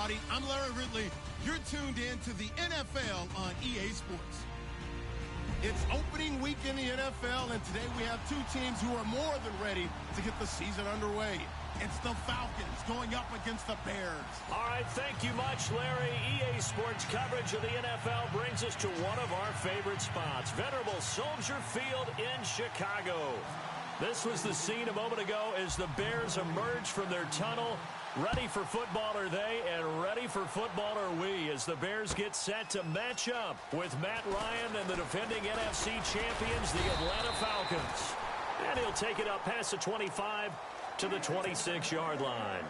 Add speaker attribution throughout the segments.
Speaker 1: everybody. I'm Larry Ridley. You're tuned in to the NFL on EA Sports. It's opening week in the NFL, and today we have two teams who are more than ready to get the season underway. It's the Falcons going up against the Bears.
Speaker 2: All right, thank you much, Larry. EA Sports coverage of the NFL brings us to one of our favorite spots, venerable Soldier Field in Chicago. This was the scene a moment ago as the Bears emerged from their tunnel. Ready for football are they, and ready for football are we, as the Bears get set to match up with Matt Ryan and the defending NFC champions, the Atlanta Falcons. And he'll take it up past the 25 to the 26-yard line.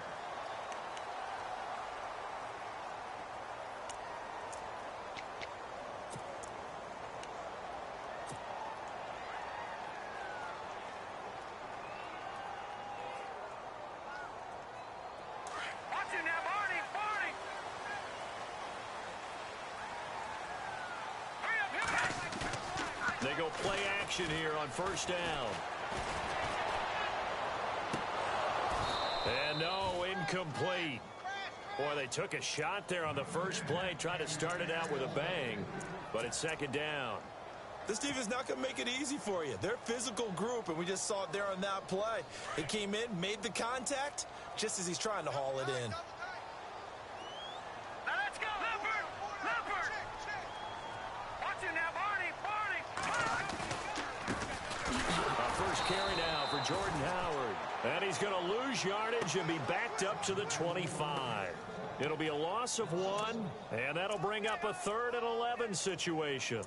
Speaker 2: They go play action here on first down. And no, incomplete. Boy, they took a shot there on the first play, tried to start it out with a bang, but it's second down.
Speaker 3: This defense not going to make it easy for you. They're a physical group, and we just saw it there on that play. He came in, made the contact, just as he's trying to haul it in.
Speaker 2: First carry now for Jordan Howard. And he's going to lose yardage and be backed up to the 25. It'll be a loss of 1, and that'll bring up a 3rd and 11 situation.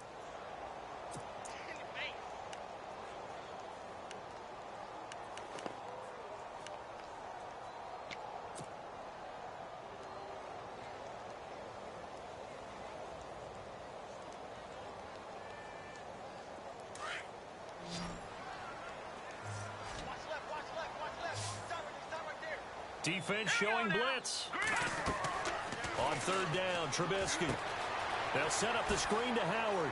Speaker 2: Defense showing blitz. On third down, Trubisky. They'll set up the screen to Howard.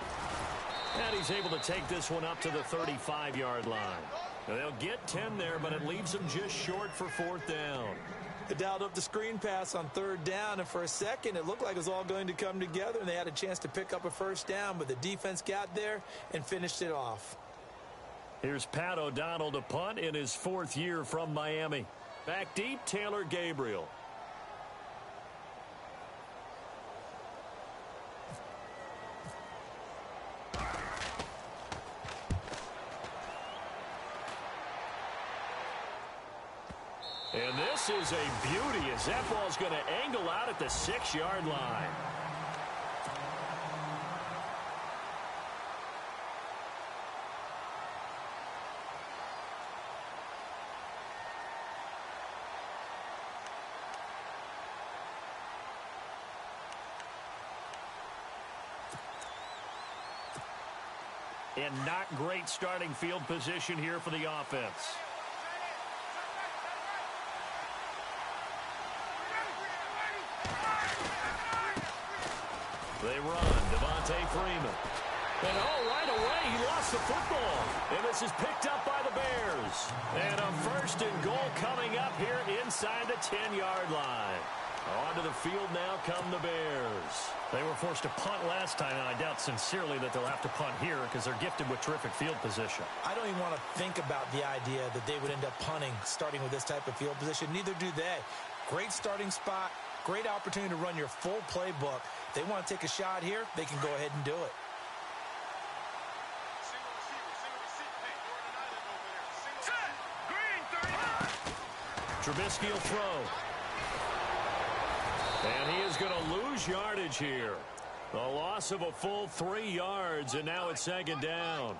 Speaker 2: And he's able to take this one up to the 35-yard line. Now they'll get 10 there, but it leaves them just short for 4th down.
Speaker 3: They dialed up the screen pass on 3rd down, and for a second it looked like it was all going to come together, and they had a chance to pick up a first down, but the defense got there and finished it off.
Speaker 2: Here's Pat O'Donnell to punt in his 4th year from Miami. Back deep, Taylor Gabriel. And this is a beauty as that ball's going to angle out at the 6-yard line. And not great starting field position here for the offense. They run. Devontae Freeman. And right away, he lost the football. And this is picked up by the Bears. And a 1st and goal coming up here inside the 10-yard line. Onto the field now come the Bears. They were forced to punt last time, and I doubt sincerely that they'll have to punt here because they're gifted with terrific field position.
Speaker 3: I don't even want to think about the idea that they would end up punting starting with this type of field position. Neither do they. Great starting spot, great opportunity to run your full playbook. If they want to take a shot here, they can go ahead and do it.
Speaker 2: Trubisky will throw. And he is going to lose yardage here. A loss of a full 3 yards, and now it's 2nd down.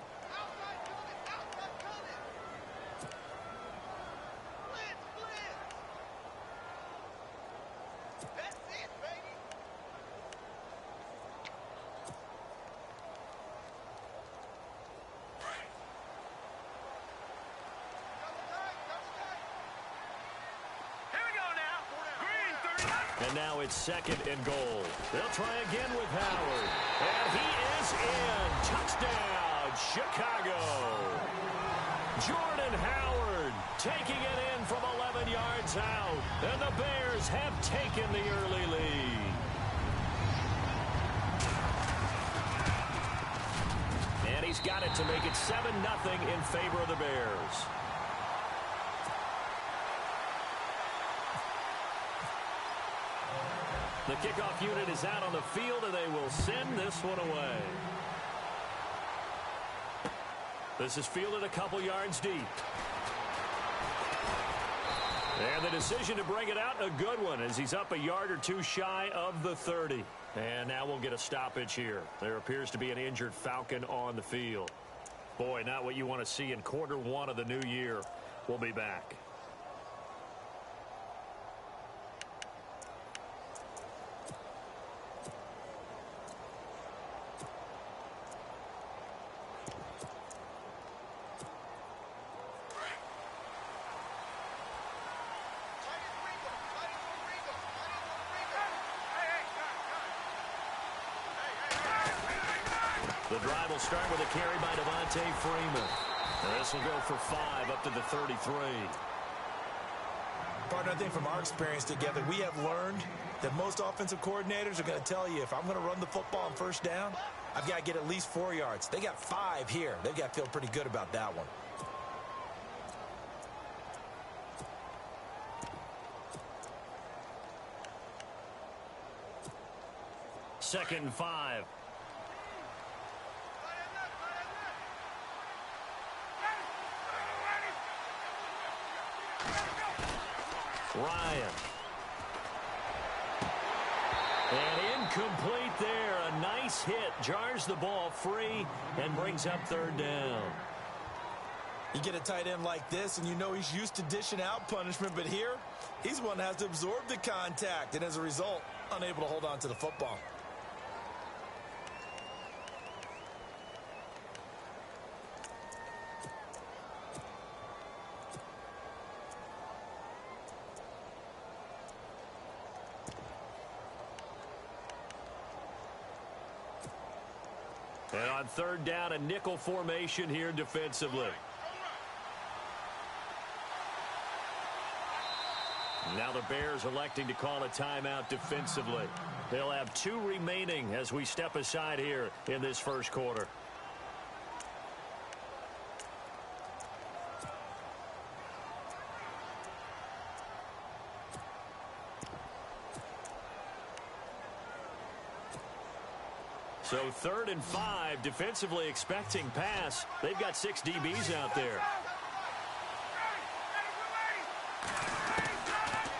Speaker 2: And now it's 2nd and goal. They'll try again with Howard. And he is in. Touchdown, Chicago. Jordan Howard taking it in from 11 yards out. And the Bears have taken the early lead. And he's got it to make it 7-0 in favor of the Bears. The kickoff unit is out on the field, and they will send this one away. This is fielded a couple yards deep. And the decision to bring it out, a good one, as he's up a yard or two shy of the 30. And now we'll get a stoppage here. There appears to be an injured Falcon on the field. Boy, not what you want to see in quarter one of the new year. We'll be back. The drive will start with a carry by Devontae Freeman. And this will go for 5 up to the 33.
Speaker 3: Partner, I think from our experience together, we have learned that most offensive coordinators are going to tell you, if I'm going to run the football on first down, I've got to get at least 4 yards. They got 5 here. They've got to feel pretty good about that one.
Speaker 2: Second and 5. Ryan. And incomplete there. A nice hit. Jars the ball free and brings up third down.
Speaker 3: You get a tight end like this, and you know he's used to dishing out punishment, but here, he's one that has to absorb the contact, and as a result, unable to hold on to the football.
Speaker 2: And on third down, a nickel formation here defensively. Now the Bears electing to call a timeout defensively. They'll have 2 remaining as we step aside here in this first quarter. So 3rd and 5, defensively expecting pass. They've got 6 DBs out there.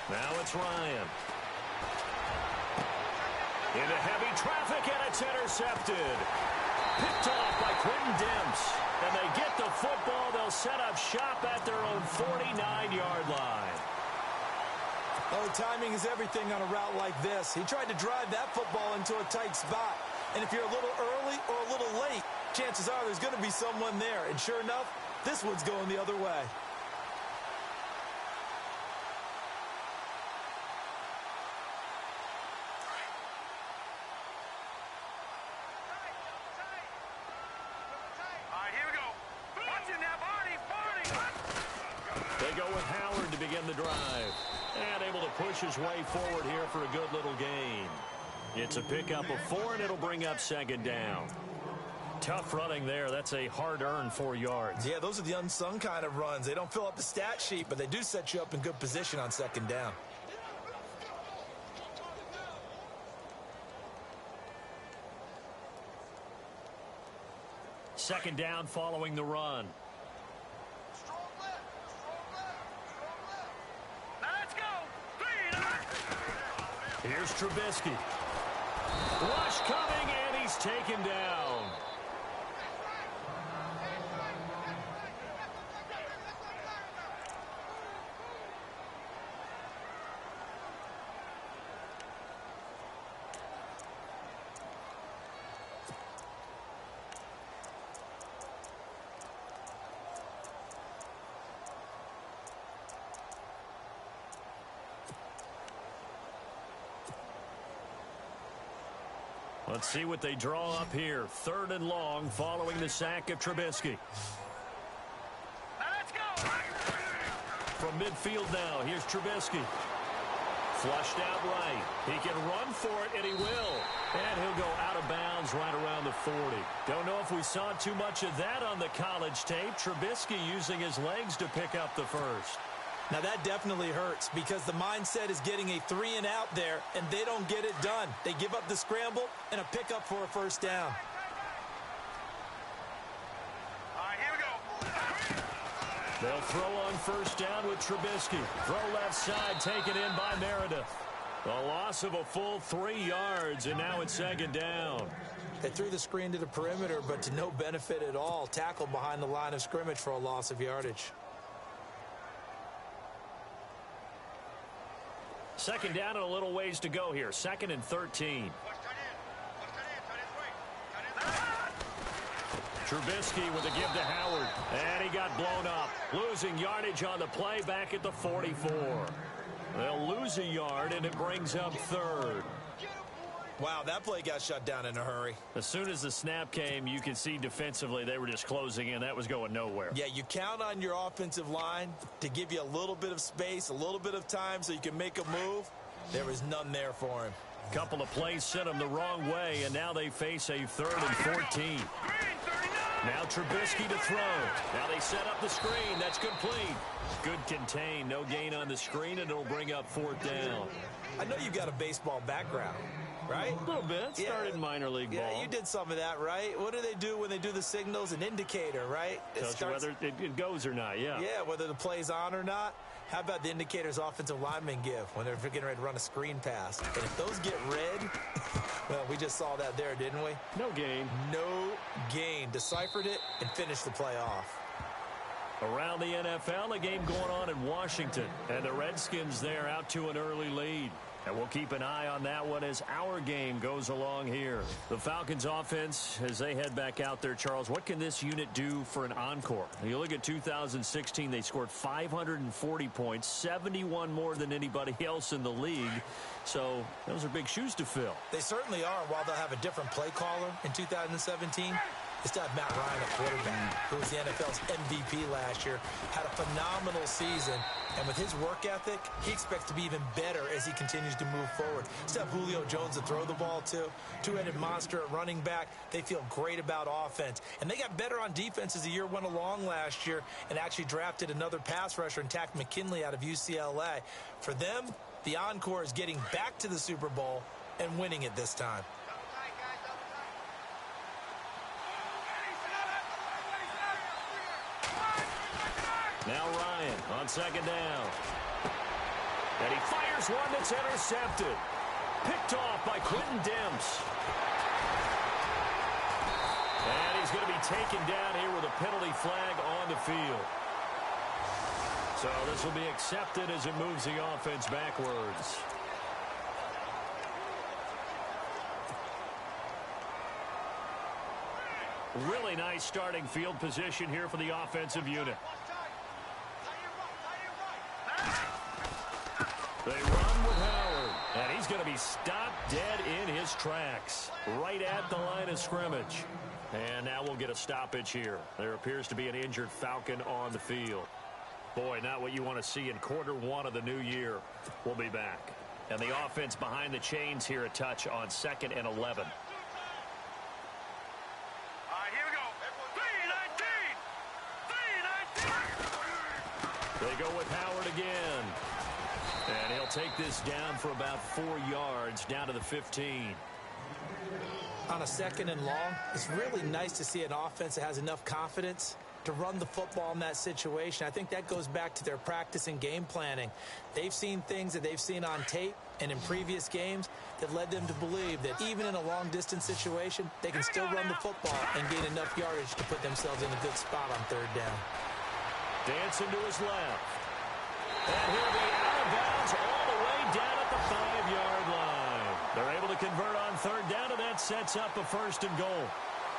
Speaker 2: Now it's Ryan. Into heavy traffic, and it's intercepted. Picked off by Quentin Demps. And they get the football. They'll set up shop at their own 49-yard line.
Speaker 3: Oh, timing is everything on a route like this. He tried to drive that football into a tight spot. And if you're a little early or a little late, chances are there's going to be someone there. And sure enough, this one's going the other way.
Speaker 4: All right, here we go. Watching that, Barney.
Speaker 2: They go with Howard to begin the drive. And able to push his way forward here for a good little gain. It's a pickup of 4, and it'll bring up second down. Tough running there. That's a hard-earned 4 yards.
Speaker 3: Yeah, those are the unsung kind of runs. They don't fill up the stat sheet, but they do set you up in good position on second down.
Speaker 2: Second down following the run.
Speaker 4: Now let's go.
Speaker 2: Here's Trubisky. Rush coming, and he's taken down. Let's see what they draw up here. 3rd and long following the sack of Trubisky.
Speaker 4: Now
Speaker 2: from midfield now. Here's Trubisky. Flushed out right. He can run for it, and he will. And he'll go out of bounds right around the 40. Don't know if we saw too much of that on the college tape. Trubisky using his legs to pick up the first.
Speaker 3: Now, that definitely hurts because the mindset is getting a 3-and-out there, and they don't get it done. They give up the scramble and a pickup for a first down.
Speaker 4: All right, here we go.
Speaker 2: They'll throw on first down with Trubisky. Throw left side, taken in by Meredith. A loss of a full 3 yards, and now it's second down.
Speaker 3: They threw the screen to the perimeter, but to no benefit at all. Tackled behind the line of scrimmage for a loss of yardage.
Speaker 2: Second down and a little ways to go here. 2nd and 13. Trubisky with a give to Howard. And he got blown up. Losing yardage on the play back at the 44. They'll lose a yard, and it brings up 3rd.
Speaker 3: Wow, that play got shut down in a hurry.
Speaker 2: As soon as the snap came, you could see defensively they were just closing in. That was going nowhere.
Speaker 3: Yeah, you count on your offensive line to give you a little bit of space, a little bit of time so you can make a move. There was none there for him.
Speaker 2: Couple of plays sent them the wrong way, and now they face a 3rd and 14. Now Trubisky to throw. Now they set up the screen. That's complete. Good contain. No gain on the screen, and it'll bring up 4th down.
Speaker 3: I know you've got a baseball background, right?
Speaker 2: A little bit. Started minor league ball.
Speaker 3: Yeah, you did some of that, right? What do they do when they do the signals? An indicator, right?
Speaker 2: Tells you whether it goes or not, yeah.
Speaker 3: Yeah, whether the play's on or not. How about the indicators offensive linemen give when they're getting ready to run a screen pass? And if those get red, well, we just saw that there, didn't we?
Speaker 2: No gain.
Speaker 3: No gain. Deciphered it and finished the play off.
Speaker 2: Around the NFL, a game going on in Washington. And the Redskins there out to an early lead. And we'll keep an eye on that one as our game goes along here. The Falcons offense, as they head back out there, Charles, what can this unit do for an encore? You look at 2016, they scored 540 points, 71 more than anybody else in the league. So those are big shoes to fill.
Speaker 3: They certainly are. While they'll have a different play caller in 2017, they still have Matt Ryan, a quarterback, who was the NFL's MVP last year, had a phenomenal season. And with his work ethic, he expects to be even better as he continues to move forward. Still have Julio Jones to throw the ball to. Two-headed monster at running back. They feel great about offense. And they got better on defense as the year went along last year and actually drafted another pass rusher and Takk McKinley out of UCLA. For them, the encore is getting back to the Super Bowl and winning it this time.
Speaker 2: Now Ryan on second down. And he fires one that's intercepted. Picked off by Quentin Demps. And he's going to be taken down here with a penalty flag on the field. So this will be accepted as it moves the offense backwards. Really nice starting field position here for the offensive unit. They run with Howard, and he's going to be stopped dead in his tracks, right at the line of scrimmage. And now we'll get a stoppage here. There appears to be an injured Falcon on the field. Boy, not what you want to see in Q1 of the new year. We'll be back. And the offense behind the chains here a touch on 2nd and 11.
Speaker 4: All right, here we go. 3-19. 3-19.
Speaker 2: They go with Howard again. And he'll take this down for about 4 yards, down to the 15.
Speaker 3: On a 2nd and long, it's really nice to see an offense that has enough confidence to run the football in that situation. I think that goes back to their practice and game planning. They've seen things that they've seen on tape and in previous games that led them to believe that even in a long-distance situation, they can still run the football and gain enough yardage to put themselves in a good spot on 3rd down.
Speaker 2: Dancing to his left. And he'll be out of bounds all the way down at the 5-yard line. They're able to convert on 3rd down, and that sets up a 1st and goal.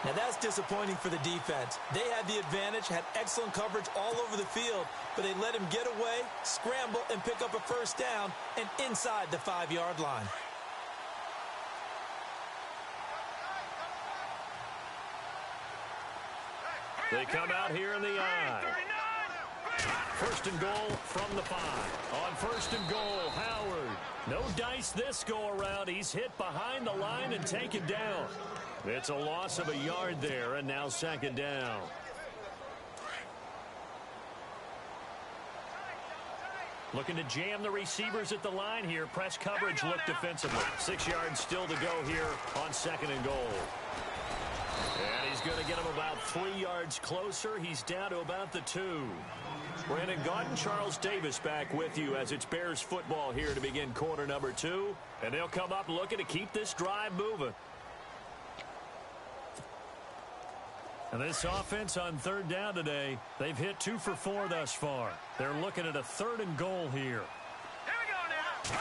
Speaker 3: Now, that's disappointing for the defense. They had the advantage, had excellent coverage all over the field, but they let him get away, scramble, and pick up a 1st down and inside the 5-yard line.
Speaker 2: They come out here in the I. First and goal from the 5. On first and goal, Howard. No dice this go-around. He's hit behind the line and taken down. It's a loss of a yard there, and now second down. Looking to jam the receivers at the line here. Press coverage look defensively. 6 yards still to go here on second and goal. And he's going to get him about 3 yards closer. He's down to about the 2. Brandon Gaudin, Charles Davis back with you as it's Bears football here to begin quarter number 2. And they'll come up looking to keep this drive moving. And this offense on third down today, they've hit 2 for 4 thus far. They're looking at a third and goal here.
Speaker 4: Here we go now.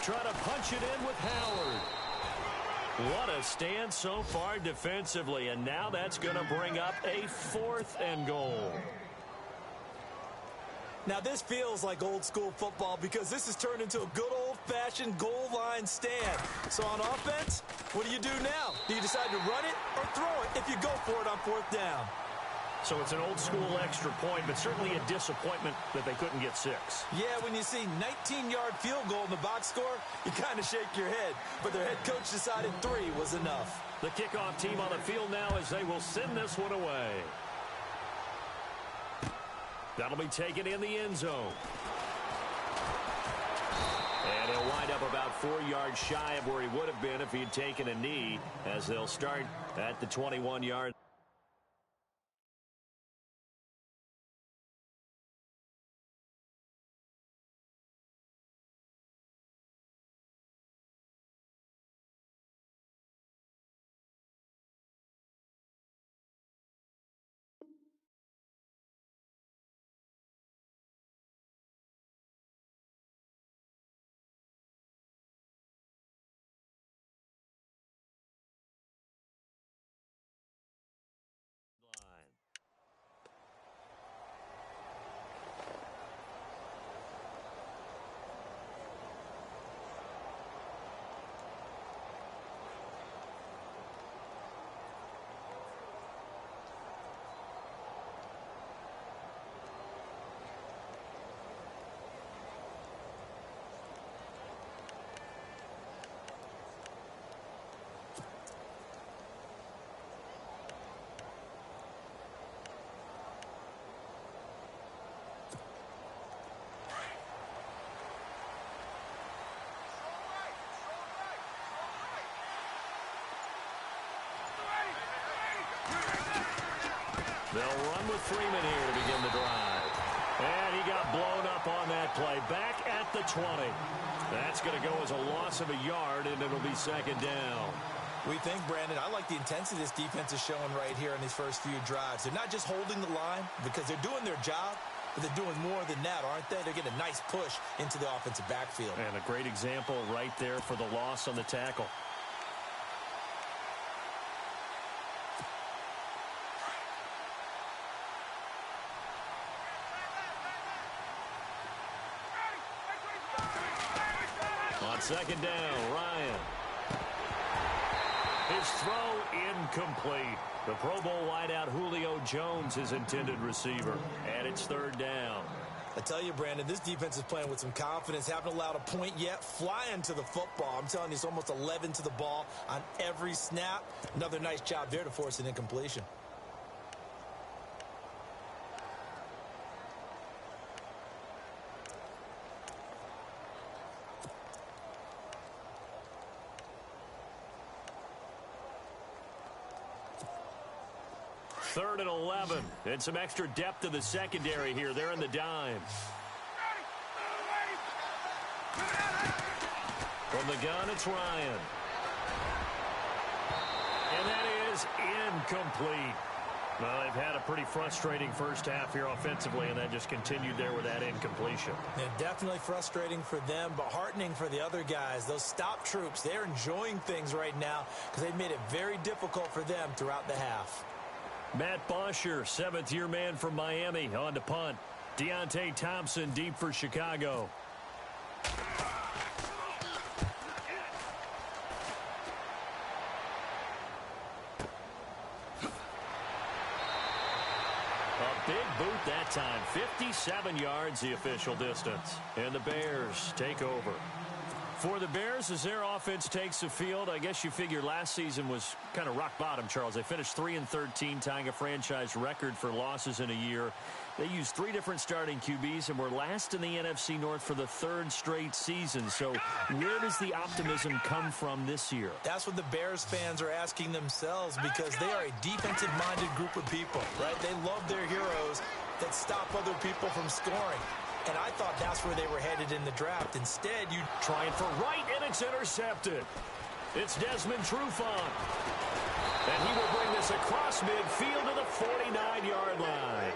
Speaker 2: Try to punch it in with Howard. What a stand so far defensively, and now that's going to bring up a 4th and goal.
Speaker 3: Now this feels like old school football because this has turned into a good old-fashioned goal line stand. So on offense, what do you do now? Do you decide to run it or throw it if you go for it on 4th down?
Speaker 2: So it's an old school extra point, but certainly a disappointment that they couldn't get 6.
Speaker 3: Yeah, when you see 19-yard field goal in the box score, you kind of shake your head. But their head coach decided 3 was enough.
Speaker 2: The kickoff team on the field now as they will send this one away. That'll be taken in the end zone. And he'll wind up about 4 yards shy of where he would have been if he had taken a knee, as they'll start at the 21-yard line. They'll run with Freeman here to begin the drive. And he got blown up on that play. Back at the 20. That's going to go as a loss of a yard, and it'll be second down.
Speaker 3: We think, Brandon, I like the intensity this defense is showing right here in these first few drives. They're not just holding the line because they're doing their job, but they're doing more than that, aren't they? They're getting a nice push into the offensive backfield.
Speaker 2: And a great example right there for the loss on the tackle. On second down, Ryan. His throw incomplete. The Pro Bowl wideout Julio Jones, his intended receiver. And it's third down.
Speaker 3: I tell you, Brandon, this defense is playing with some confidence. Haven't allowed a point yet. Flying to the football. I'm telling you, it's almost 11 to the ball on every snap. Another nice job there to force an incompletion.
Speaker 2: Third and 11, and some extra depth to the secondary here. They're in the dime. From the gun, it's Ryan. And that is incomplete. Well, they've had a pretty frustrating first half here offensively, and that just continued there with that incompletion.
Speaker 3: Yeah, definitely frustrating for them, but heartening for the other guys. Those stop troops, they're enjoying things right now because they've made it very difficult for them throughout the half.
Speaker 2: Matt Bosher, seventh-year man from Miami, on to punt. Deontay Thompson deep for Chicago. A big boot up that time. 57 yards the official distance. And the Bears take over. For the Bears, as their offense takes the field, I guess you figure last season was kind of rock bottom, Charles. They finished 3-13, tying a franchise record for losses in a year. They used 3 different starting QBs and were last in the NFC North for the 3rd straight season. So where does the optimism come from this year?
Speaker 3: That's what the Bears fans are asking themselves, because they are a defensive-minded group of people, right? They love their heroes that stop other people from scoring. And I thought that's where they were headed in the draft. Instead, you
Speaker 2: trying for right, and it's intercepted. It's Desmond Trufant. And he will bring this across midfield to the 49-yard line.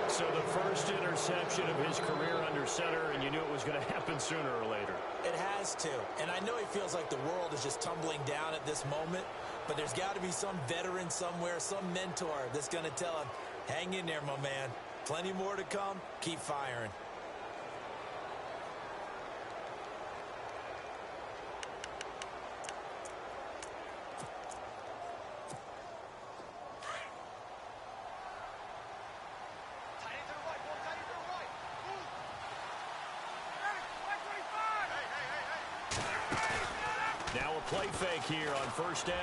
Speaker 2: So the first interception of his career under center, and you knew it was going to happen sooner or later.
Speaker 3: It has to. And I know he feels like the world is just tumbling down at this moment, but there's got to be some veteran somewhere, some mentor that's going to tell him, hang in there, my man. Plenty more to come. Keep firing.
Speaker 2: Now a play fake here on first down.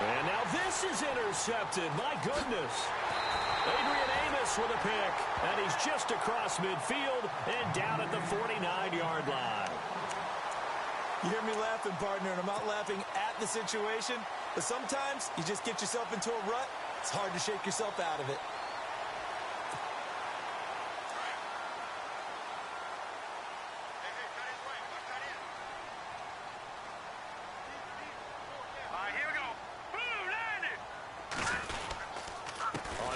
Speaker 2: And now this is intercepted. My goodness. Adrian Amos with a pick, and he's just across midfield and down at the 49-yard line.
Speaker 3: You hear me laughing, partner, and I'm not laughing at the situation, but sometimes you just get yourself into a rut. It's hard to shake yourself out of it.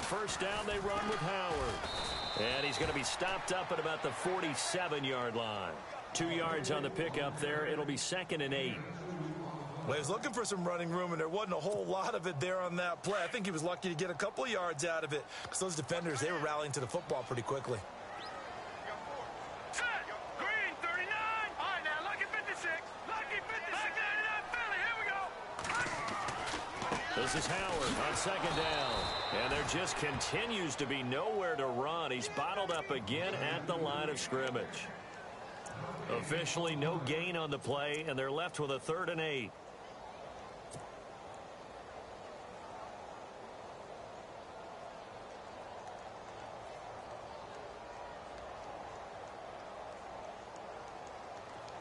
Speaker 2: First down, they run with Howard. And he's going to be stopped up at about the 47-yard line. 2 yards on the pickup there. It'll be 2nd and 8.
Speaker 3: Well, he was looking for some running room, and there wasn't a whole lot of it there on that play. I think he was lucky to get a couple of yards out of it, because those defenders, they were rallying to the football pretty quickly.
Speaker 4: Green, 39. All right, now, lucky 56. Lucky 56. Lucky 99, Philly. Here we go.
Speaker 2: This is Howard on 2nd down. And there just continues to be nowhere to run. He's bottled up again at the line of scrimmage. Officially no gain on the play, and they're left with a 3rd and 8.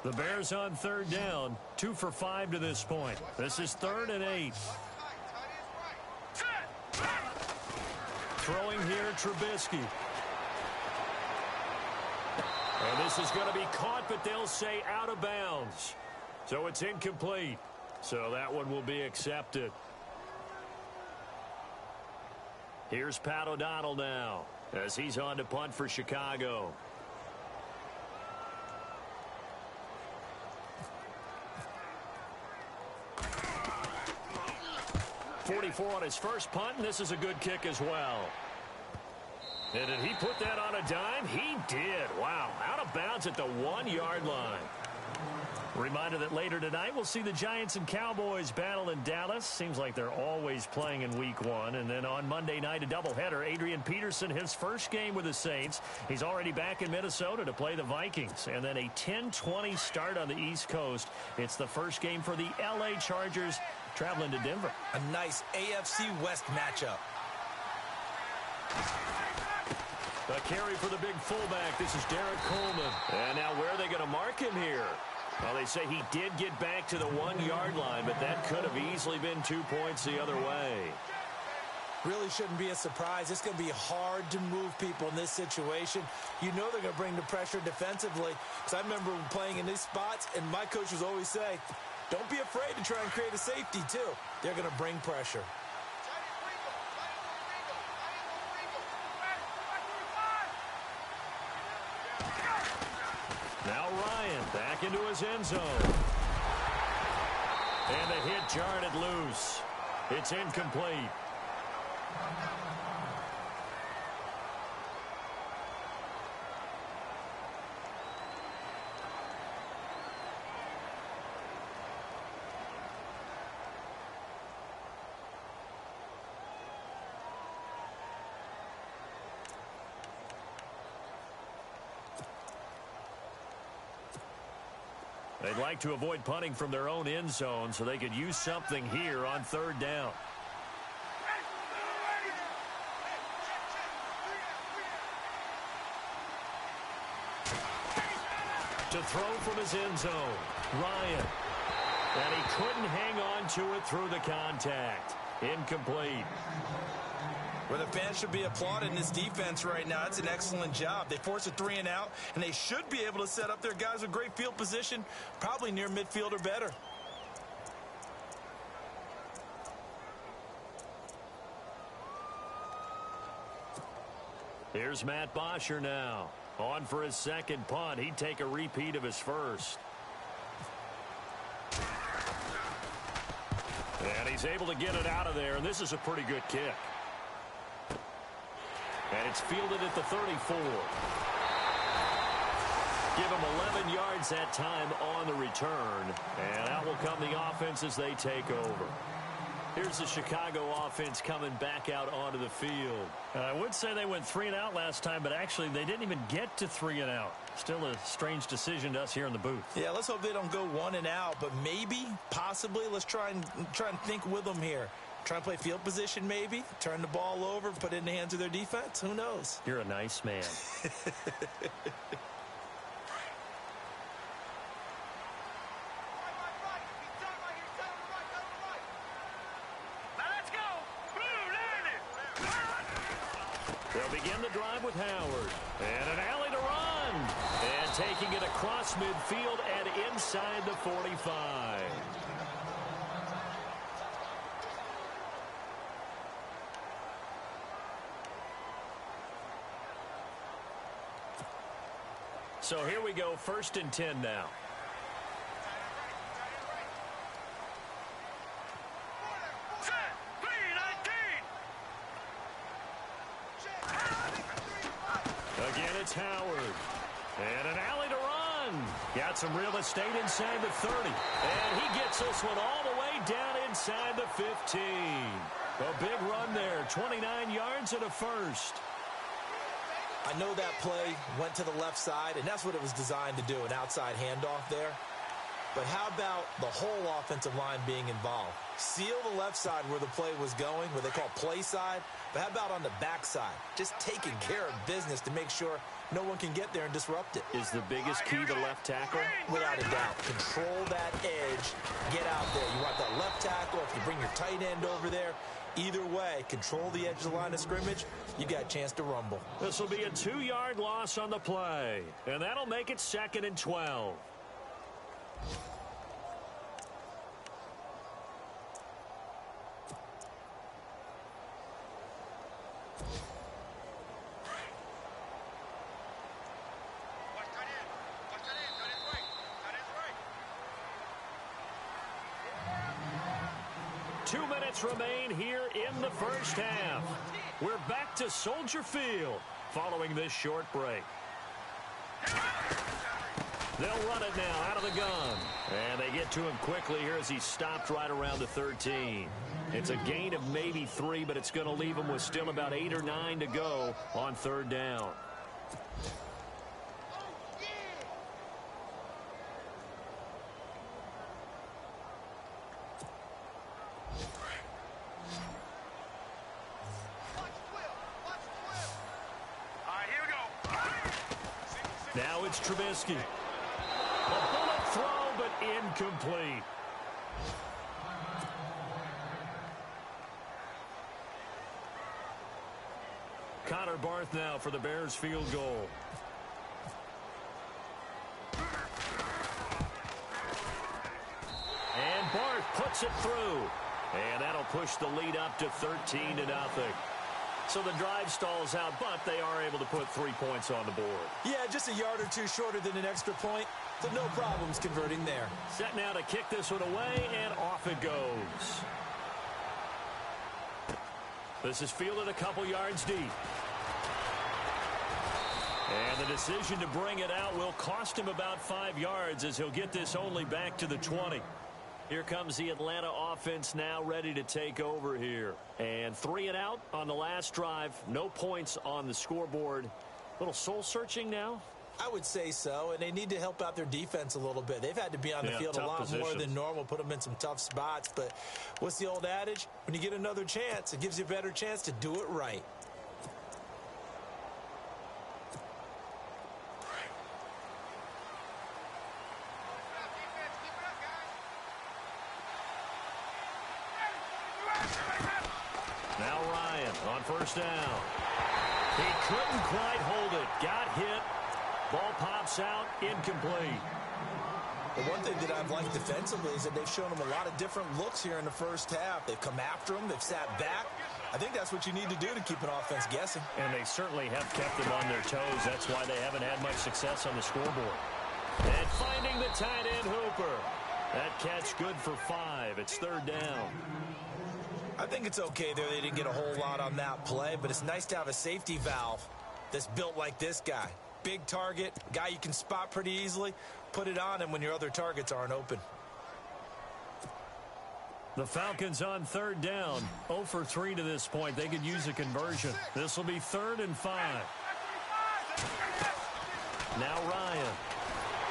Speaker 2: The Bears on 3rd down, 2 for 5 to this point. This is 3rd and 8. Throwing here, Trubisky. And this is going to be caught, but they'll say out of bounds. So it's incomplete. So that one will be accepted. Here's Pat O'Donnell now, as he's on to punt for Chicago. 44 on his first punt, and this is a good kick as well. And did he put that on a dime? He did. Wow. Out of bounds at the 1-yard line. Reminder that later tonight we'll see the Giants and Cowboys battle in Dallas. Seems like they're always playing in week 1. And then on Monday night, a doubleheader. Adrian Peterson, his first game with the Saints. He's already back in Minnesota to play the Vikings. And then a 10-20 start on the East Coast. It's the first game for the L.A. Chargers traveling to Denver.
Speaker 3: A nice AFC West matchup.
Speaker 2: A carry for the big fullback. This is Derek Coleman. And now where are they going to mark him here? Well, they say he did get back to the 1-yard line, but that could have easily been 2 points the other way.
Speaker 3: Really shouldn't be a surprise. It's going to be hard to move people in this situation. You know they're going to bring the pressure defensively. Because I remember playing in these spots, and my coach would always say, don't be afraid to try and create a safety, too. They're going to bring pressure.
Speaker 2: Now Ryan back into his end zone. And the hit jarred it loose. It's incomplete. They'd like to avoid punting from their own end zone so they could use something here on third down. To throw from his end zone, Ryan. And he couldn't hang on to it through the contact. Incomplete.
Speaker 3: Well, the fans should be applauding this defense right now. It's an excellent job. They forced a 3 and out, and they should be able to set up their guys with great field position, probably near midfield or better.
Speaker 2: Here's Matt Bosher now. On for his second punt. He'd take a repeat of his first. And he's able to get it out of there, and this is a pretty good kick. And it's fielded at the 34. Give him 11 yards that time on the return. And out will come the offense as they take over. Here's the Chicago offense coming back out onto the field.
Speaker 5: I would say they went 3 and out last time, but actually they didn't even get to 3 and out. Still a strange decision to us here in the booth.
Speaker 3: Yeah, let's hope they don't go 1 and out, but maybe, possibly, let's try and think with them here. Try and play field position maybe, turn the ball over, put it in the hands of their defense. Who knows?
Speaker 5: You're a nice man.
Speaker 2: They'll begin the drive with Howard. And an alley to run. And taking it across midfield and inside the 45. So here we go, 1st and 10 now. Again, it's Howard. And an alley to run. Got some real estate inside the 30. And he gets this one all the way down inside the 15. A big run there, 29 yards and a first.
Speaker 3: I know that play went to the left side, and that's what it was designed to do, an outside handoff there. But how about the whole offensive line being involved? Seal the left side where the play was going, what they call play side. But how about on the back side? Just taking care of business to make sure no one can get there and disrupt it.
Speaker 2: Is the biggest key the left tackle?
Speaker 3: Without a doubt. Control that edge. Get out there. You want that left tackle. If you bring your tight end over there, either way, control the edge of the line of scrimmage, you got a chance to rumble.
Speaker 2: This will be a 2-yard loss on the play. And that'll make it 2nd and 12. Remain here in the first half. We're back to Soldier Field following this short break. They'll run it now out of the gun. And they get to him quickly here as he's stopped right around the 13. It's a gain of maybe 3, but it's going to leave him with still about 8 or 9 to go on 3rd down. Now it's Trubisky. A bullet throw, but incomplete. Connor Barth now for the Bears field goal. And Barth puts it through. And that'll push the lead up to 13-0. So the drive stalls out, but they are able to put 3 points on the board.
Speaker 3: Yeah, just a yard or two shorter than an extra point, so no problems converting there.
Speaker 2: Set now to kick this one away, and off it goes. This is fielded a couple yards deep. And the decision to bring it out will cost him about 5 yards as he'll get this only back to the 20. Here comes the Atlanta offense now ready to take over here. And 3 and out on the last drive. No points on the scoreboard. Little soul searching now.
Speaker 3: I would say so, and they need to help out their defense a little bit. They've had to be on the field a lot more than normal, put them in some tough spots. But what's the old adage? When you get another chance, it gives you a better chance to do it right.
Speaker 2: Now Ryan on first down. He couldn't quite hold it. Got hit. Ball pops out. Incomplete.
Speaker 3: The one thing that I've liked defensively is that they've shown them a lot of different looks here in the first half. They've come after them. They've sat back. I think that's what you need to do to keep an offense guessing.
Speaker 2: And they certainly have kept them on their toes. That's why they haven't had much success on the scoreboard. And finding the tight end Hooper. That catch good for 5. It's third down.
Speaker 3: I think it's okay there. They didn't get a whole lot on that play, but it's nice to have a safety valve that's built like this guy. Big target, guy you can spot pretty easily. Put it on him when your other targets aren't open.
Speaker 2: The Falcons on third down. 0 for 3 to this point. They could use a conversion. This will be 3rd and 5. Now Ryan.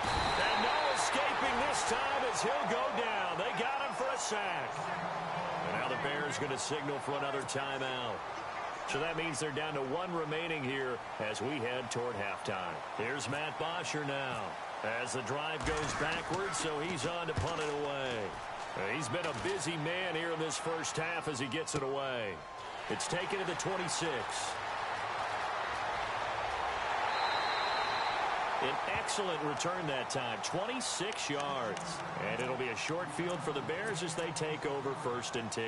Speaker 2: And no escaping this time as he'll go down. They got him for a sack. And now the Bears going to signal for another timeout. So that means they're down to 1 remaining here as we head toward halftime. Here's Matt Bosher now as the drive goes backwards, so he's on to punt it away. He's been a busy man here in this first half as he gets it away. It's taken to the 26. An excellent return that time, 26 yards. And it'll be a short field for the Bears as they take over 1st and 10.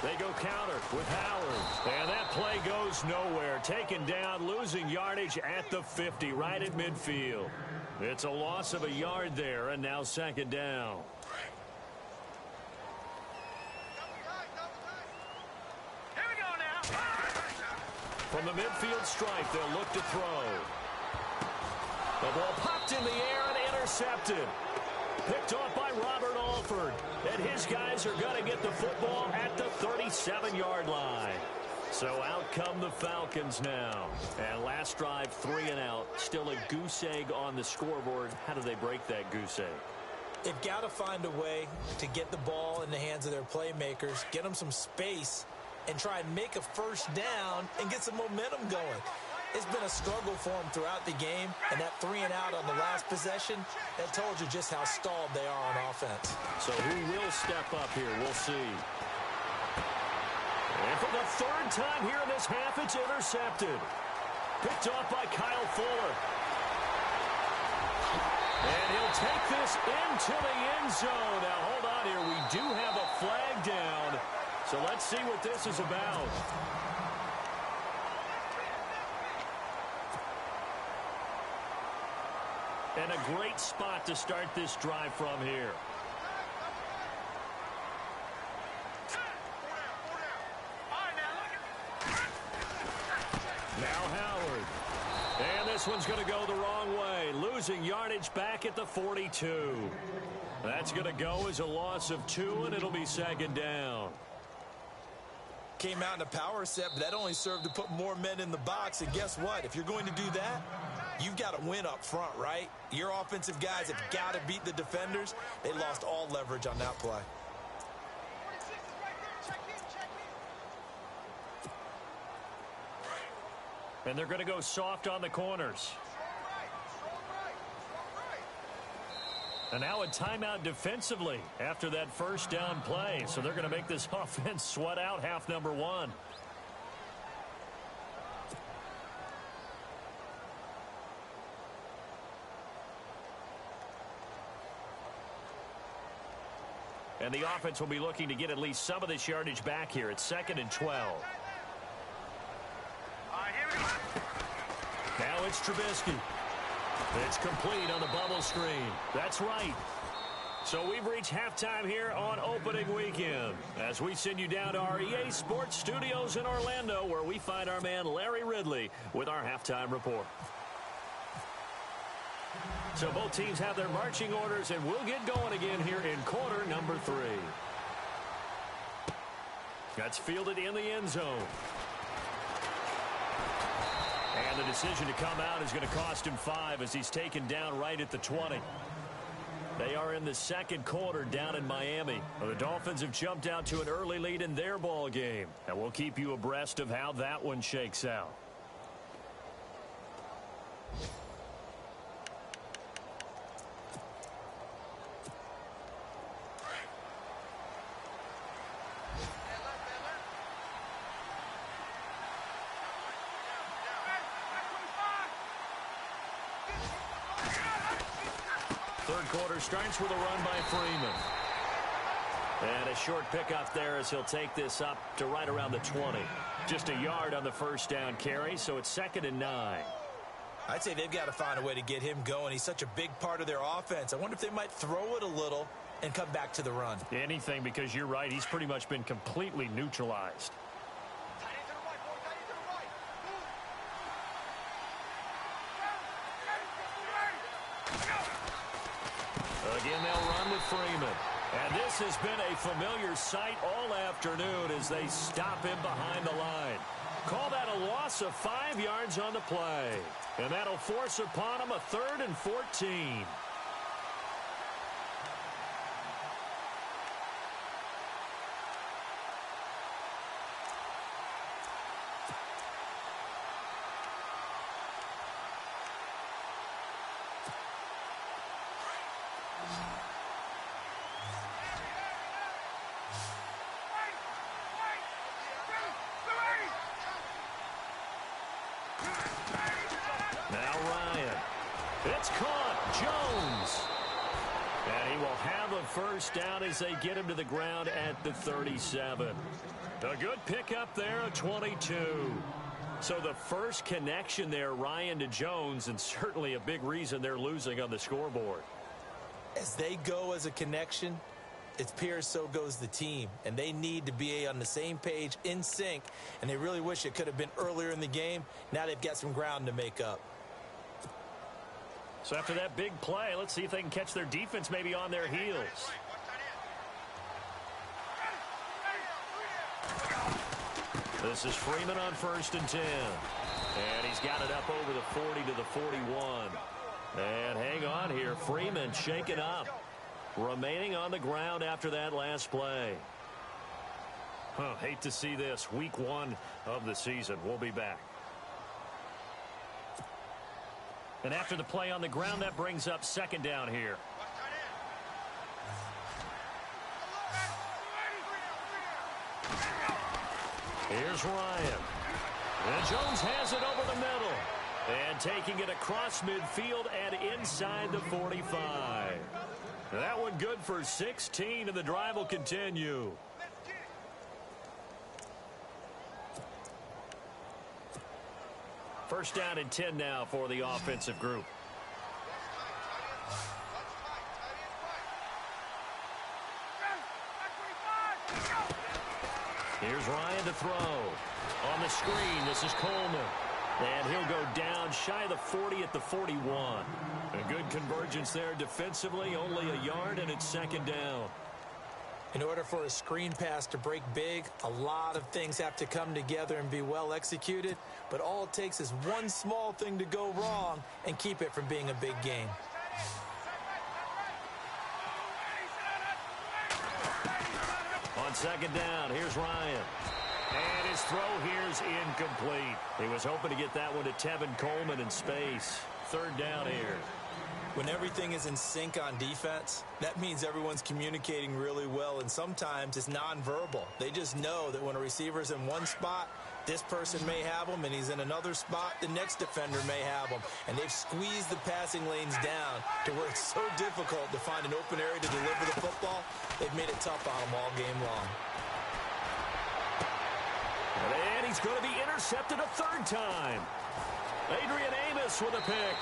Speaker 2: They go counter with Howard. And that play goes nowhere. Taken down, losing yardage at the 50, right at midfield. It's a loss of a yard there, and now 2nd down.
Speaker 4: Here we go now.
Speaker 2: From the midfield stripe, they'll look to throw. The ball popped in the air and intercepted. Picked off by Robert Alford. And his guys are going to get the football at the 37-yard line. So out come the Falcons now. And last drive, 3 and out. Still a goose egg on the scoreboard. How do they break that goose egg?
Speaker 3: They've got to find a way to get the ball in the hands of their playmakers, get them some space, and try and make a first down and get some momentum going. It's been a struggle for them throughout the game, and that 3 and out on the last possession, that told you just how stalled they are on offense.
Speaker 2: So who will step up here? We'll see. And for the 3rd time here in this half, it's intercepted. Picked off by Kyle Fuller. And he'll take this into the end zone. Now, hold on here. We do have a flag down. So let's see what this is about. And a great spot to start this drive from here. Now Howard. And this one's going to go the wrong way. Losing yardage back at the 42. That's going to go as a loss of 2, and it'll be 2nd down.
Speaker 3: Came out in a power set, but that only served to put more men in the box. And guess what? If you're going to do that, you've got to win up front, right? Your offensive guys have got to beat the defenders. They lost all leverage on that play.
Speaker 2: And they're going to go soft on the corners. And now a timeout defensively after that first down play. So they're going to make this offense sweat out half number 1. And the offense will be looking to get at least some of this yardage back here. It's 2nd and 12. Now it's Trubisky. It's complete on the bubble screen. That's right. So we've reached halftime here on opening weekend as we send you down to our EA Sports Studios in Orlando, where we find our man Larry Ridley with our halftime report. So both teams have their marching orders, and we'll get going again here in quarter number 3. That's fielded in the end zone. And the decision to come out is going to cost him 5 as he's taken down right at the 20. They are in the second quarter down in Miami. The Dolphins have jumped out to an early lead in their ball game, and we'll keep you abreast of how that one shakes out. Third quarter starts with a run by Freeman. And a short pickup there as he'll take this up to right around the 20. Just a yard on the first down carry, so it's 2nd and 9.
Speaker 3: I'd say they've got to find a way to get him going. He's such a big part of their offense. I wonder if they might throw it a little and come back to the run.
Speaker 5: Anything, because you're right. He's pretty much been completely neutralized.
Speaker 2: Again, they'll run with Freeman. And this has been a familiar sight all afternoon as they stop him behind the line. Call that a loss of 5 yards on the play. And that'll force upon him a 3rd and 14. It's caught. Jones. And he will have a first down as they get him to the ground at the 37. A good pickup there, a 22. So the first connection there, Ryan, to Jones, and certainly a big reason they're losing on the scoreboard.
Speaker 3: As they go as a connection, it appears so goes the team. And they need to be on the same page, in sync. And they really wish it could have been earlier in the game. Now they've got some ground to make up.
Speaker 5: So after that big play, let's see if they can catch their defense maybe on their heels.
Speaker 2: This is Freeman on 1st and 10. And he's got it up over the 40 to the 41. And hang on here. Freeman shaken up. Remaining on the ground after that last play.
Speaker 5: Hate to see this. Week 1 of the season. We'll be back. And after the play on the ground, that brings up 2nd down here.
Speaker 2: Here's Ryan. And Jones has it over the middle. And taking it across midfield and inside the 45. That one good for 16, and the drive will continue. First down and 10 now for the offensive group. Here's Ryan to throw. On the screen, this is Coleman. And he'll go down shy of the 40 at the 41. A good convergence there defensively, only a yard, and it's 2nd down.
Speaker 3: In order for a screen pass to break big, a lot of things have to come together and be well executed. But all it takes is one small thing to go wrong and keep it from being a big game.
Speaker 2: On 2nd down, here's Ryan. And his throw here's incomplete. He was hoping to get that one to Tevin Coleman in space. 3rd down here.
Speaker 3: When everything is in sync on defense, that means everyone's communicating really well, and sometimes it's nonverbal. They just know that when a receiver's in one spot, this person may have him, and he's in another spot, the next defender may have him. And they've squeezed the passing lanes down to where it's so difficult to find an open area to deliver the football. They've made it tough on them all game long.
Speaker 2: And he's going to be intercepted a 3rd time. Adrian Amos with a pick.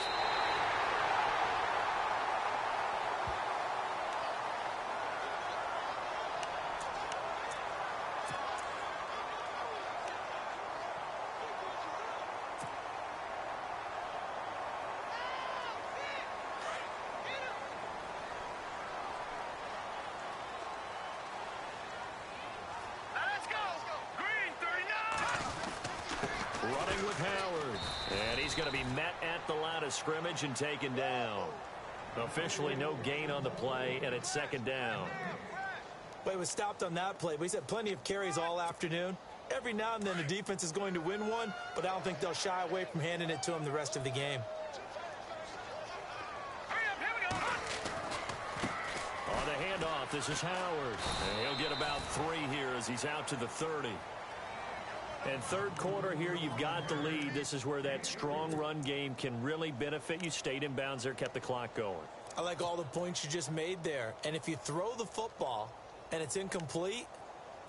Speaker 2: Running with Howard. And he's going to be met at the line of scrimmage and taken down. Officially no gain on the play, and it's second down.
Speaker 3: Well, he was stopped on that play, but he's had plenty of carries all afternoon. Every now and then the defense is going to win one, but I don't think they'll shy away from handing it to him the rest of the game.
Speaker 2: On the handoff, this is Howard. And he'll get about 3 here as he's out to the 30. And third quarter here, you've got the lead. This is where that strong run game can really benefit you. Stayed in bounds there, kept the clock going.
Speaker 3: I like all the points you just made there. And if you throw the football and it's incomplete,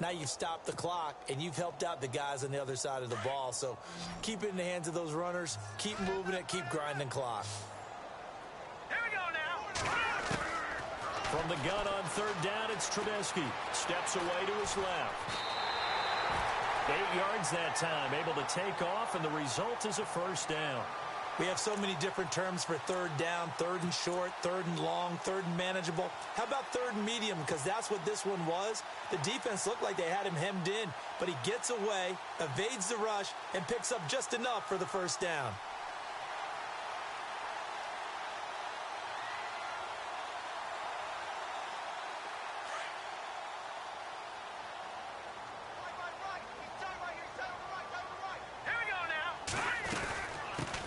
Speaker 3: now you've stopped the clock and you've helped out the guys on the other side of the ball. So keep it in the hands of those runners. Keep moving it. Keep grinding clock.
Speaker 4: Here we go now.
Speaker 2: From the gun on third down, it's Trubisky. Steps away to his left. 8 yards that time, able to take off, and the result is a first down.
Speaker 3: We have so many different terms for third down, third and short, third and long, third and manageable. How about third and medium? Because that's what this one was. The defense looked like they had him hemmed in, but he gets away, evades the rush, and picks up just enough for the first down.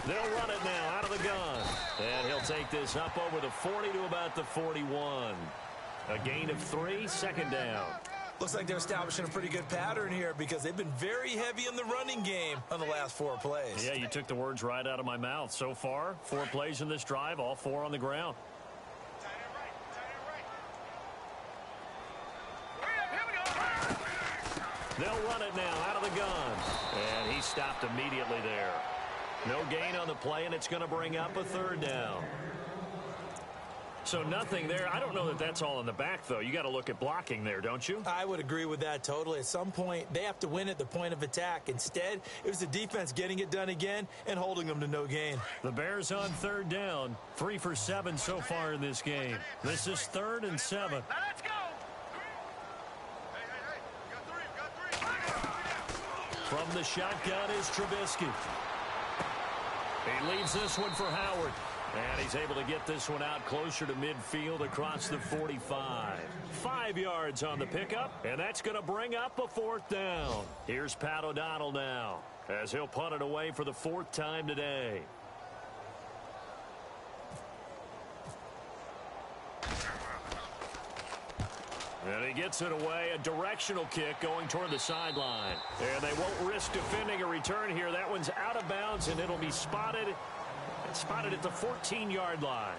Speaker 2: They'll run it now out of the gun. And he'll take this up over the 40 to about the 41. A gain of 3, second down.
Speaker 3: Looks like they're establishing a pretty good pattern here because they've been very heavy in the running game on the last 4 plays.
Speaker 5: Yeah, you took the words right out of my mouth. So far, 4 plays in this drive, all 4 on the ground. They'll run it now out of the gun.
Speaker 2: And he stopped immediately there. No gain on the play, and it's going to bring up a third down.
Speaker 5: So nothing there. I don't know that that's all in the back, though. You got to look at blocking there, don't you?
Speaker 3: I would agree with that totally. At some point, they have to win at the point of attack. Instead, it was the defense getting it done again and holding them to no gain.
Speaker 5: The Bears on third down. 3 for 7 so far in this game. This is 3rd and 7.
Speaker 4: Now let's go.
Speaker 2: From the shotgun is Trubisky. He leaves this one for Howard. And he's able to get this one out closer to midfield across the 45. 5 yards on the pickup, and that's going to bring up a 4th down. Here's Pat O'Donnell now, as he'll punt it away for the 4th time today. And he gets it away, a directional kick going toward the sideline. And they won't risk defending a return here. That one's out of bounds, and it'll be spotted at the 14-yard line.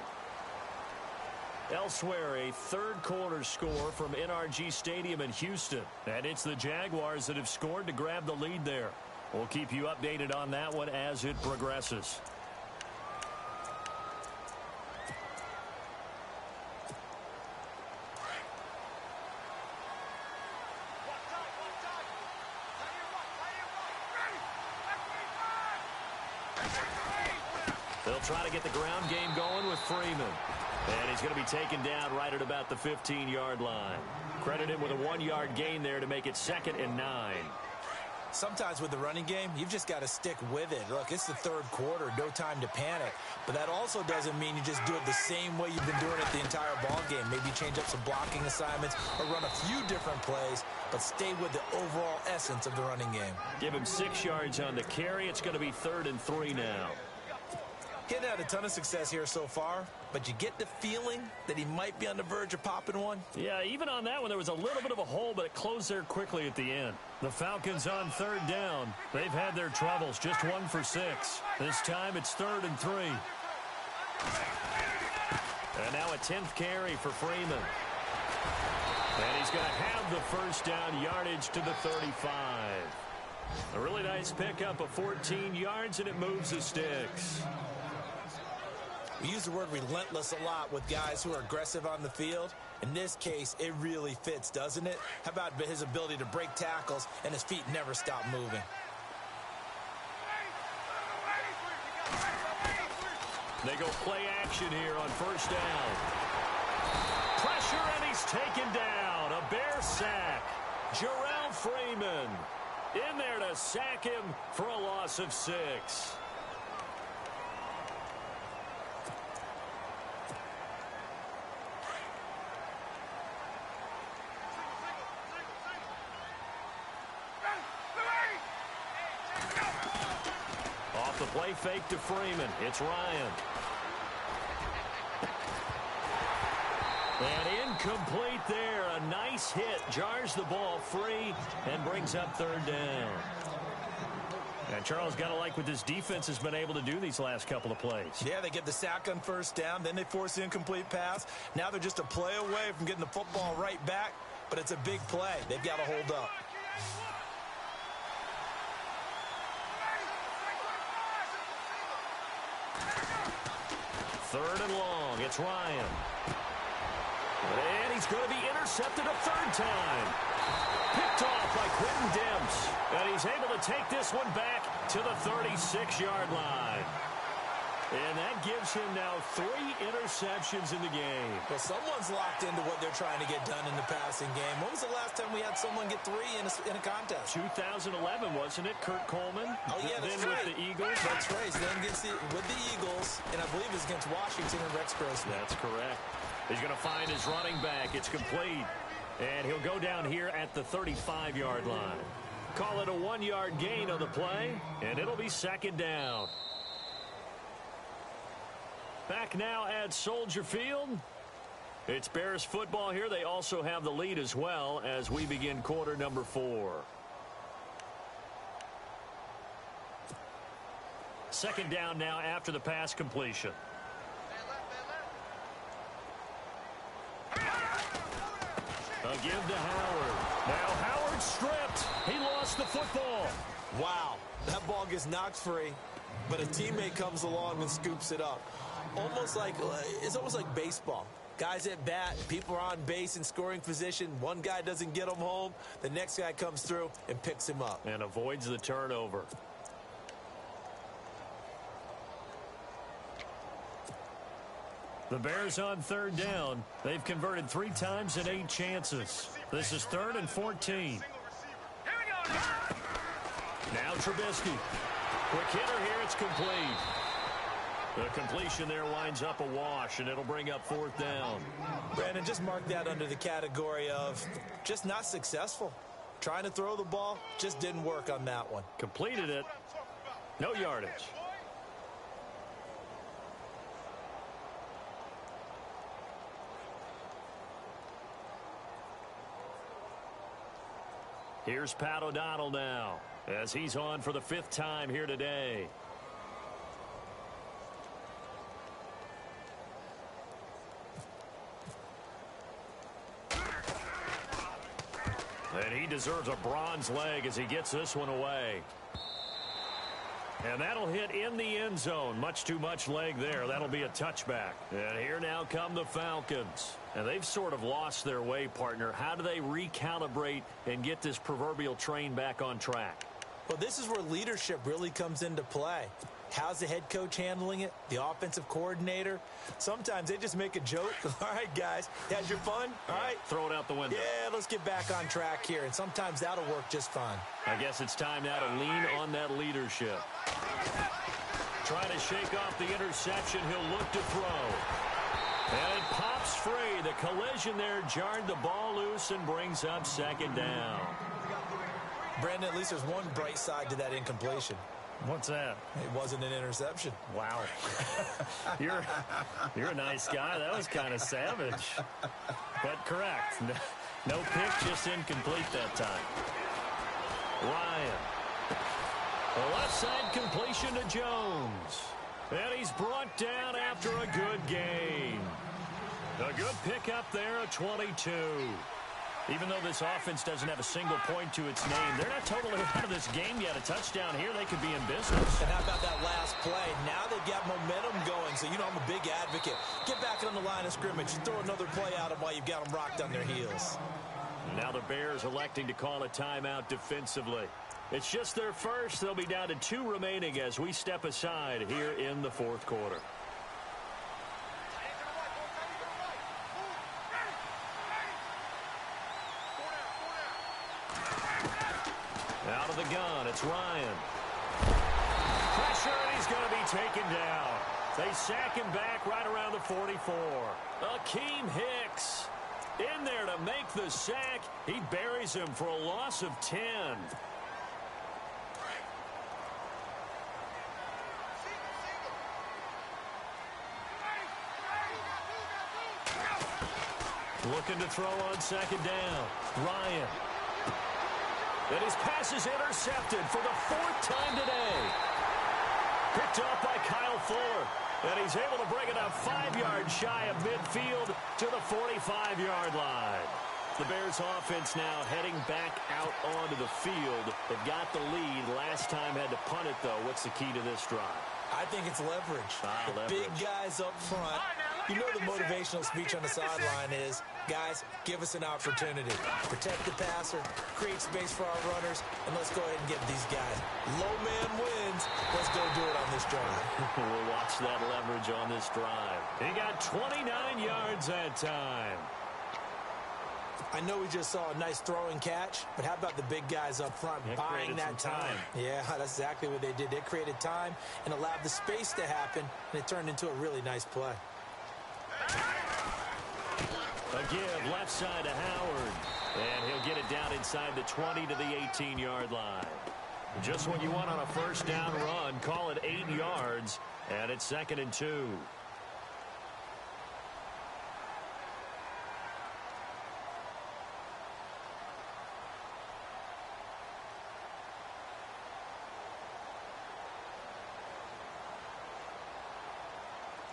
Speaker 2: Elsewhere, a third quarter score from NRG Stadium in Houston. And it's the Jaguars that have scored to grab the lead there. We'll keep you updated on that one as it progresses. They'll try to get the ground game going with Freeman. And he's going to be taken down right at about the 15-yard line. Credited with a 1-yard gain there to make it 2nd and 9.
Speaker 3: Sometimes with the running game, you've just got to stick with it. Look, it's the third quarter, no time to panic. But that also doesn't mean you just do it the same way you've been doing it the entire ball game. Maybe change up some blocking assignments or run a few different plays, but stay with the overall essence of the running game.
Speaker 2: Give him 6 yards on the carry. It's going to be 3rd and 3 now.
Speaker 3: He hadn't had a ton of success here so far, but you get the feeling that he might be on the verge of popping one.
Speaker 5: Yeah, even on that one, there was a little bit of a hole, but it closed there quickly at the end. The Falcons on third down. They've had their troubles, just 1 for 6. This time it's 3rd and 3.
Speaker 2: And now a 10th carry for Freeman. And he's going to have the first down, yardage to the 35. A really nice pickup of 14 yards, and it moves the sticks.
Speaker 3: We use the word relentless a lot with guys who are aggressive on the field. In this case, it really fits, doesn't it? How about his ability to break tackles and his feet never stop moving?
Speaker 2: They go play action here on first down. Pressure, and he's taken down. A Bear sack. Jarrell Freeman. in there to sack him for a loss of 6. Off the play fake to Freeman. It's Ryan. And incomplete there. A nice hit. Jars the ball free and brings up 3rd down. And Charles, got to like what this defense has been able to do these last couple of plays.
Speaker 3: Yeah, they get the sack on 1st down. Then they force the incomplete pass. Now they're just a play away from getting the football right back. But it's a big play. They've got to hold up.
Speaker 2: 3rd and long. It's Ryan. And he's going to be intercepted a 3rd time. Picked off by Quentin Demps. And he's able to take this one back to the 36-yard line. And that gives him now 3 interceptions in the game.
Speaker 3: Well, someone's locked into what they're trying to get done in the passing game. When was the last time we had someone get 3 in a contest?
Speaker 2: 2011, wasn't it? Kurt Coleman?
Speaker 3: Oh, yeah, that's
Speaker 2: then
Speaker 3: right.
Speaker 2: With the Eagles.
Speaker 3: That's right. Then with the Eagles, and I believe it's against Washington and Rex Grossman.
Speaker 2: That's correct. He's going to find his running back. It's complete. And he'll go down here at the 35-yard line. Call it a 1-yard gain on the play, and it'll be 2nd down. Back now at Soldier Field. It's Bears football here. They also have the lead as well as we begin quarter number 4. 2nd down now after the pass completion. A give to Howard. Now Howard stripped. He lost the football.
Speaker 3: Wow, that ball gets knocked free, but a teammate comes along and scoops it up. It's almost like baseball. Guys at bat, people are on base in scoring position. One guy doesn't get him home. The next guy comes through and picks him up.
Speaker 2: And avoids the turnover. The Bears on 3rd down. They've converted 3 times in 8 chances. This is 3rd and 14. Now Trubisky. Quick hitter here. It's complete. The completion there winds up a wash, and it'll bring up 4th down.
Speaker 3: Brandon, just mark that under the category of just not successful. Trying to throw the ball, just didn't work on that one.
Speaker 2: Completed it. No yardage. Here's Pat O'Donnell now as he's on for the 5th time here today. And he deserves a bronze leg as he gets this one away. And that'll hit in the end zone. Much too much leg there. That'll be a touchback. And here now come the Falcons. And they've sort of lost their way, partner. How do they recalibrate and get this proverbial train back on track?
Speaker 3: Well, this is where leadership really comes into play. How's the head coach handling it? The offensive coordinator? Sometimes they just make a joke. All right, guys, had your fun? All right.
Speaker 2: Throw it out the window.
Speaker 3: Yeah, let's get back on track here. And sometimes that'll work just fine.
Speaker 2: I guess it's time now to lean on that leadership. Trying to shake off the interception. He'll look to throw. And it pops free. The collision there jarred the ball loose and brings up 2nd down.
Speaker 3: Brandon, at least there's one bright side to that incompletion.
Speaker 2: What's that?
Speaker 3: It wasn't an interception.
Speaker 2: Wow. You're a nice guy. That was kind of savage. But correct. No pick, just incomplete that time. Ryan. The left side completion to Jones. And he's brought down after a good gain. A good pickup there, a 22. Even though this offense doesn't have a single point to its name, they're not totally out of this game yet. A touchdown here, they could be in business.
Speaker 3: And how about that last play? Now they've got momentum going, so you know I'm a big advocate. Get back on the line of scrimmage. Throw another play at them while you've got them rocked on their heels.
Speaker 2: Now the Bears electing to call a timeout defensively. It's just their first. They'll be down to 2 remaining as we step aside here in the 4th quarter. Out of the gun. It's Ryan. Pressure, and he's going to be taken down. They sack him back right around the 44. Akeem Hicks in there to make the sack. He buries him for a loss of 10. Looking to throw on second down. Ryan. And his pass is intercepted for the 4th time today. Picked up by Kyle Fuller. And he's able to bring it up 5 yards shy of midfield to the 45-yard line. The Bears offense now heading back out onto the field. They've got the lead. Last time had to punt it, though. What's the key to this drive?
Speaker 3: I think it's leverage.
Speaker 2: Leverage.
Speaker 3: Big guys up front. You know the motivational speech on the sideline is, guys, give us an opportunity. Protect the passer, create space for our runners, and let's go ahead and get these guys. Low man wins. Let's go do it on this drive.
Speaker 2: We'll watch that leverage on this drive. He got 29 yards that time.
Speaker 3: I know we just saw a nice throwing catch, but how about the big guys up front buying that time? Yeah, that's exactly what they did. They created time and allowed the space to happen, and it turned into a really nice play.
Speaker 2: A give left side to Howard. And he'll get it down inside the 20 to the 18-yard line. Just what you want on a first down run. Call it 8 yards. And it's 2nd and 2.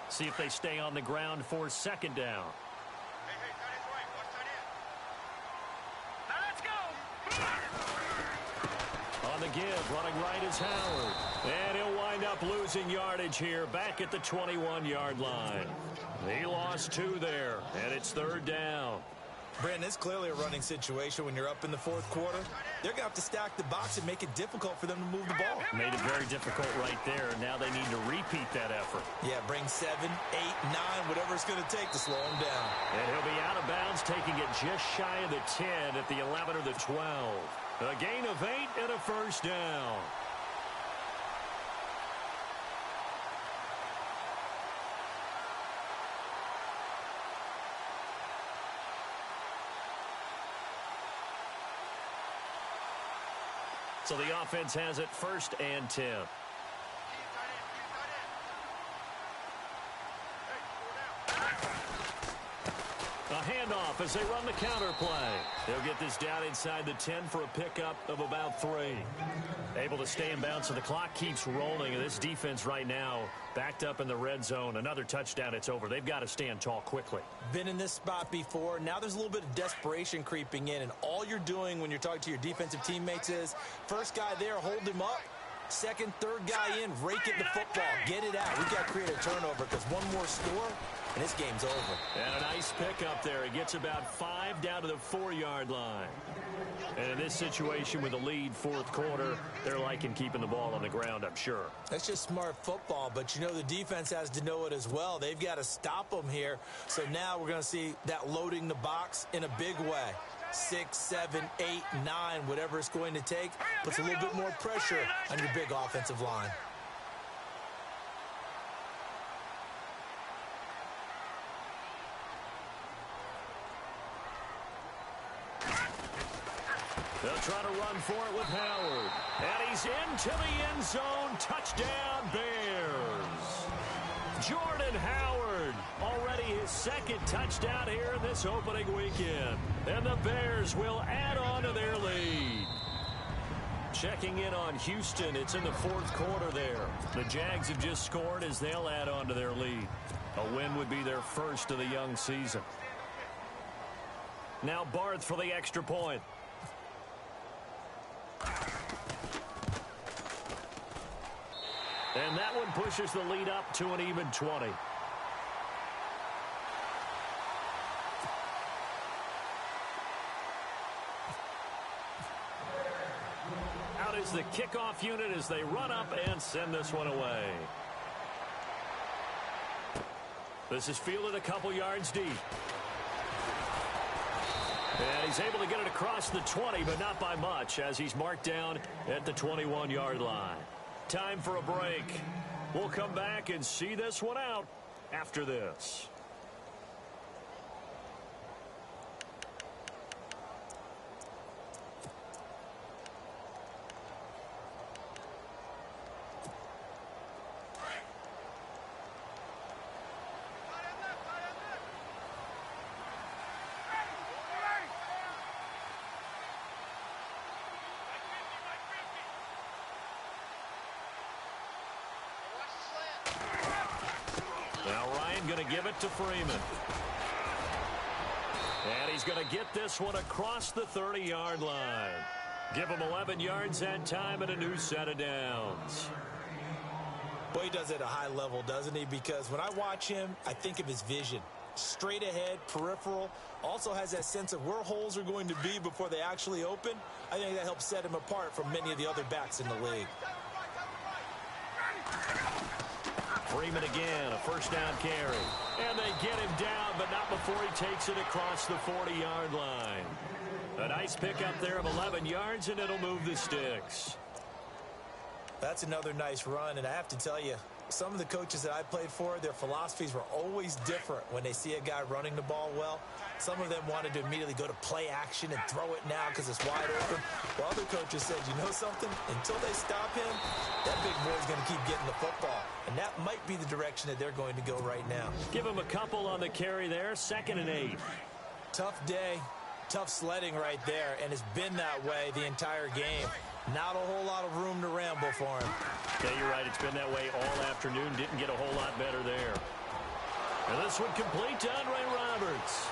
Speaker 2: See if they stay on the ground for 2nd down. On the give, running right is Howard. And he'll wind up losing yardage here back at the 21-yard line. He lost 2 there, and it's 3rd down.
Speaker 3: Brandon, it's clearly a running situation when you're up in the 4th quarter. They're going to have to stack the box and make it difficult for them to move the ball.
Speaker 2: Made it very difficult right there. Now they need to repeat that effort.
Speaker 3: Yeah, bring 7, 8, 9, whatever it's going to take to slow him down.
Speaker 2: And he'll be out of bounds, taking it just shy of the 10 at the 11 or the 12. A gain of 8 and a first down. So the offense has it 1st and 10. A handoff as they run the counter play. They'll get this down inside the 10 for a pickup of about 3. Able to stay in bounds, so the clock keeps rolling. And this defense right now backed up in the red zone. Another touchdown, it's over. They've got to stand tall quickly.
Speaker 3: Been in this spot before. Now there's a little bit of desperation creeping in. And all you're doing when you're talking to your defensive teammates is, first guy there, hold him up. Second, third guy in, rake it the football. Get it out. We've got to create a turnover because one more score, and this game's over.
Speaker 2: And a nice pickup there. He gets about 5 down to the 4-yard line. And in this situation with a lead 4th quarter, they're liking keeping the ball on the ground, I'm sure.
Speaker 3: That's just smart football, but you know the defense has to know it as well. They've got to stop them here. So now we're going to see that loading the box in a big way. 6, 7, 8, 9, whatever it's going to take, puts a little bit more pressure on your big offensive line.
Speaker 2: They'll try to run for it with Howard. And he's into the end zone. Touchdown, Bears. Jordan Howard, already his 2nd touchdown here in this opening weekend. And the Bears will add on to their lead. Checking in on Houston, it's in the 4th quarter there. The Jags have just scored as they'll add on to their lead. A win would be their first of the young season. Now Barth for the extra point. And that one pushes the lead up to an even 20. Out is the kickoff unit as they run up and send this one away. This is fielded a couple yards deep. And he's able to get it across the 20, but not by much, as he's marked down at the 21-yard line. Time for a break. We'll come back and see this one out after this. Going to give it to Freeman. And he's going to get this one across the 30-yard line. Give him 11 yards that time and a new set of downs.
Speaker 3: Well, he does it at a high level, doesn't he? Because when I watch him, I think of his vision. Straight ahead, peripheral. Also has that sense of where holes are going to be before they actually open. I think that helps set him apart from many of the other backs in the league.
Speaker 2: Freeman again, a first down carry. And they get him down, but not before he takes it across the 40-yard line. A nice pickup there of 11 yards, and it'll move the sticks.
Speaker 3: That's another nice run, and I have to tell you, some of the coaches that I played for, their philosophies were always different when they see a guy running the ball well. Some of them wanted to immediately go to play action and throw it now because it's wide open. While other coaches said, you know something? Until they stop him, that big boy's going to keep getting the football. And that might be the direction that they're going to go right now.
Speaker 2: Give him a couple on the carry there, 2nd and 8.
Speaker 3: Tough day, tough sledding right there, and it's been that way the entire game. Not a whole lot of room to ramble for him.
Speaker 2: Yeah, you're right. It's been that way all afternoon. Didn't get a whole lot better there. And this one complete to Andre Roberts.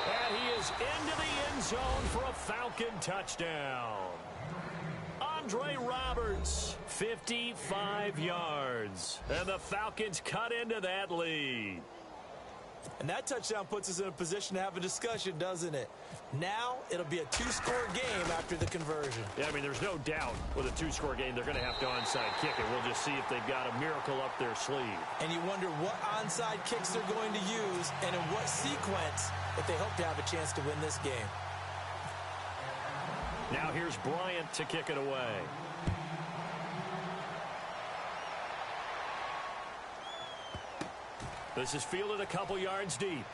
Speaker 2: And he is into the end zone for a Falcon touchdown. Andre Roberts, 55 yards. And the Falcons cut into that lead.
Speaker 3: And that touchdown puts us in a position to have a discussion, doesn't it? Now it'll be a 2-score game after the conversion.
Speaker 2: Yeah, I mean, there's no doubt with a 2-score game they're going to have to onside kick it. We'll just see if they've got a miracle up their sleeve.
Speaker 3: And you wonder what onside kicks they're going to use and in what sequence if they hope to have a chance to win this game.
Speaker 2: Now here's Bryant to kick it away. This is fielded a couple yards deep.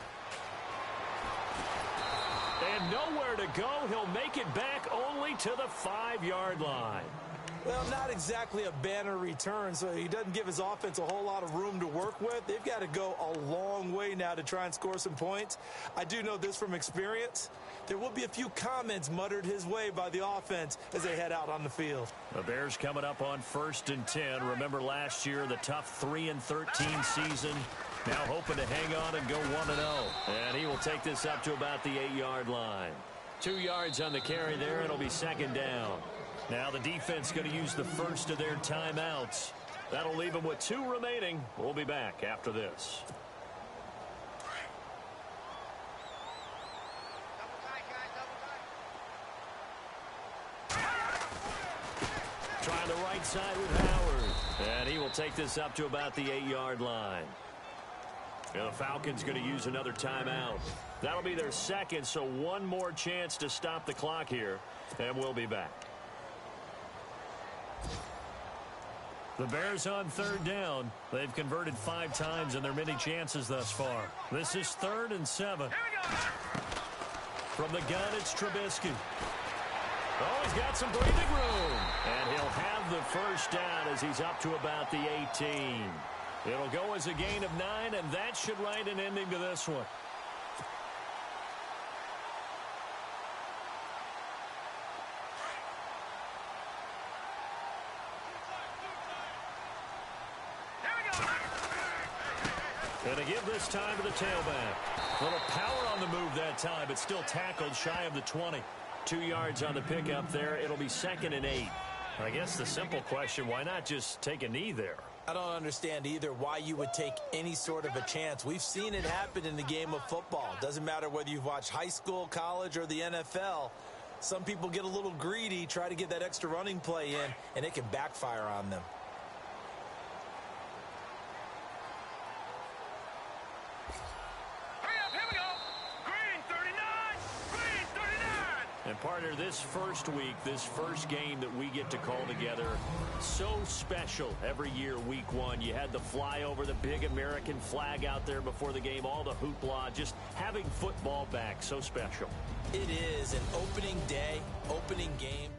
Speaker 2: And nowhere to go. He'll make it back only to the 5-yard line.
Speaker 3: Well, not exactly a banner return, so he doesn't give his offense a whole lot of room to work with. They've got to go a long way now to try and score some points. I do know this from experience. There will be a few comments muttered his way by the offense as they head out on the field.
Speaker 2: The Bears coming up on 1st and 10. Remember last year, the tough 3-13 season. Now hoping to hang on and go 1-0. And he will take this up to about the 8-yard line. 2 yards on the carry there. It'll be 2nd down. Now the defense going to use the first of their timeouts. That'll leave them with 2 remaining. We'll be back after this. Trying the right side with Howard. And he will take this up to about the 8-yard line. And the Falcons going to use another timeout. That'll be their 2nd, so 1 more chance to stop the clock here. And we'll be back. The Bears on 3rd down. They've converted 5 times in their many chances thus far. This is 3rd and 7. From the gun, it's Trubisky. Oh, he's got some breathing room. And he'll have the first down as he's up to about the 18. It'll go as a gain of 9, and that should write an ending to this one. And to give this time to the tailback. A little power on the move that time, but still tackled shy of the 20. 2 yards on the pickup there. It'll be 2nd and 8. I guess the simple question, why not just take a knee there?
Speaker 3: I don't understand either why you would take any sort of a chance. We've seen it happen in the game of football. Doesn't matter whether you've watched high school, college, or the NFL. Some people get a little greedy, try to get that extra running play in, and it can backfire on them.
Speaker 4: Hurry up, here we go. Green, 39.
Speaker 2: partner, this first week, this first game that we get to call together, so special every year, week one. You had the flyover, the big American flag out there before the game, all the hoopla, just having football back, so special.
Speaker 3: It is an opening day, opening game.